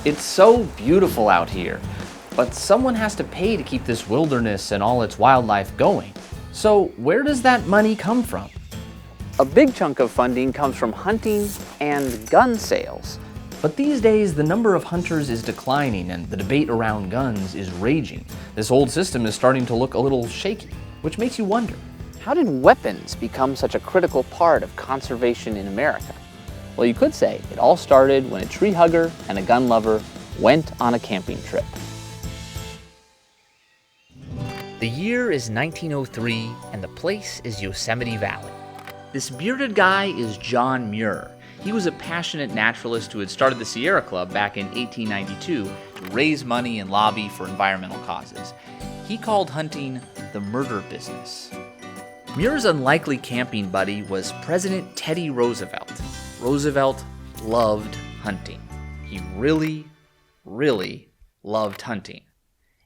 It's so beautiful out here, but someone has to pay to keep this wilderness and all its wildlife going. So where does that money come from? A big chunk of funding comes from hunting and gun sales. But these days, the number of hunters is declining and the debate around guns is raging. This old system is starting to look a little shaky, which makes you wonder. How did weapons become such a critical part of conservation in America? Well, you could say it all started when a tree hugger and a gun lover went on a camping trip. The year is 1903 and the place is Yosemite Valley. This bearded guy is John Muir. He was a passionate naturalist who had started the Sierra Club back in 1892 to raise money and lobby for environmental causes. He called hunting the murder business. Muir's unlikely camping buddy was President Teddy Roosevelt. Roosevelt loved hunting. He really, really loved hunting.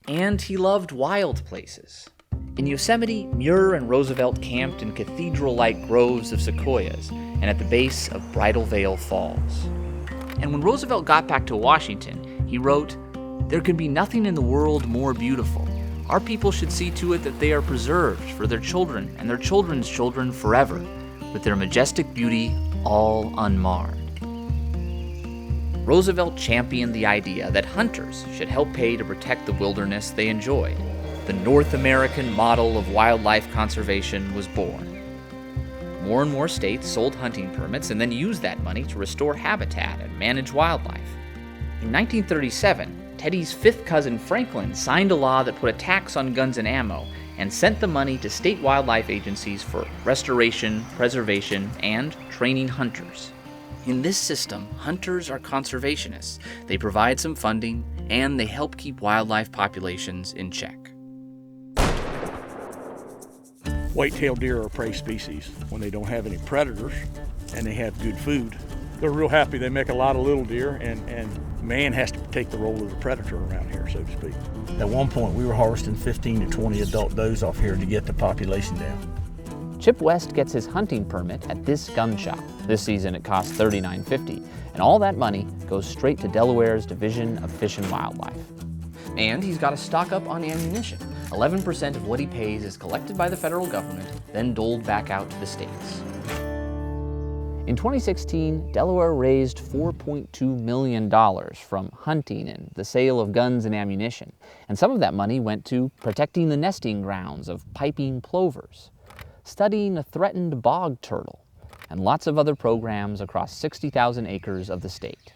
And he loved wild places. In Yosemite, Muir and Roosevelt camped in cathedral-like groves of sequoias and at the base of Bridal Veil Falls. And when Roosevelt got back to Washington, he wrote, "There can be nothing in the world more beautiful. Our people should see to it that they are preserved for their children and their children's children forever, with their majestic beauty all unmarred." Roosevelt championed the idea that hunters should help pay to protect the wilderness they enjoyed. The North American model of wildlife conservation was born. More and more states sold hunting permits and then used that money to restore habitat and manage wildlife. In 1937, Teddy's fifth cousin Franklin signed a law that put a tax on guns and ammo and sent the money to state wildlife agencies for restoration, preservation, and training hunters. In this system, hunters are conservationists. They provide some funding, and they help keep wildlife populations in check. White-tailed deer are a prey species. When they don't have any predators and they have good food, they're real happy. They make a lot of little deer, and man has to take the role of the predator around here, so to speak. At one point, we were harvesting 15 to 20 adult does off here to get the population down. Chip West gets his hunting permit at this gun shop. This season it costs $39.50, and all that money goes straight to Delaware's Division of Fish and Wildlife. And he's got to stock up on ammunition. 11% of what he pays is collected by the federal government, then doled back out to the states. In 2016, Delaware raised $4.2 million from hunting and the sale of guns and ammunition, and some of that money went to protecting the nesting grounds of piping plovers, studying a threatened bog turtle, and lots of other programs across 60,000 acres of the state.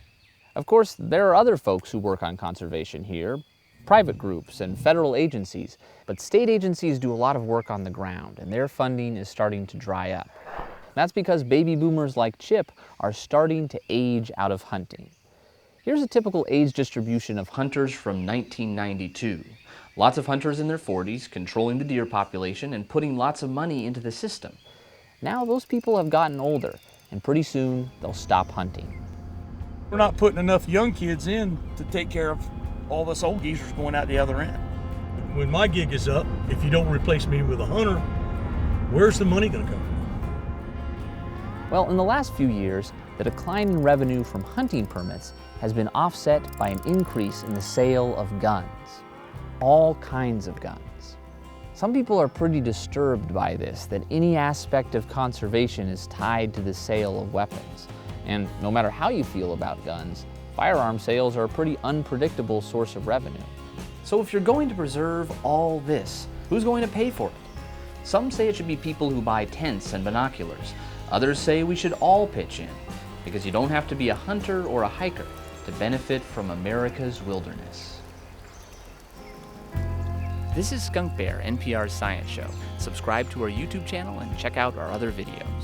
Of course, there are other folks who work on conservation here, private groups and federal agencies, but state agencies do a lot of work on the ground, and their funding is starting to dry up. That's because baby boomers like Chip are starting to age out of hunting. Here's a typical age distribution of Hunters from 1992. Lots of hunters in their 40s, controlling the deer population and putting lots of money into the system. Now those people have gotten older, and pretty soon they'll stop hunting. We're not putting enough young kids in to take care of all of us old geezers going out the other end. When my gig is up, if you don't replace me with a hunter, where's the money going to come from? Well, in the last few years, the decline in revenue from hunting permits has been offset by an increase in the sale of guns. All kinds of guns. Some people are pretty disturbed by this, that any aspect of conservation is tied to the sale of weapons. And no matter how you feel about guns, firearm sales are a pretty unpredictable source of revenue. So if you're going to preserve all this, who's going to pay for it? Some say it should be people who buy tents and binoculars. Others say we should all pitch in, because you don't have to be a hunter or a hiker to benefit from America's wilderness. This is Skunk Bear, NPR's science show. Subscribe to our YouTube channel and check out our other videos.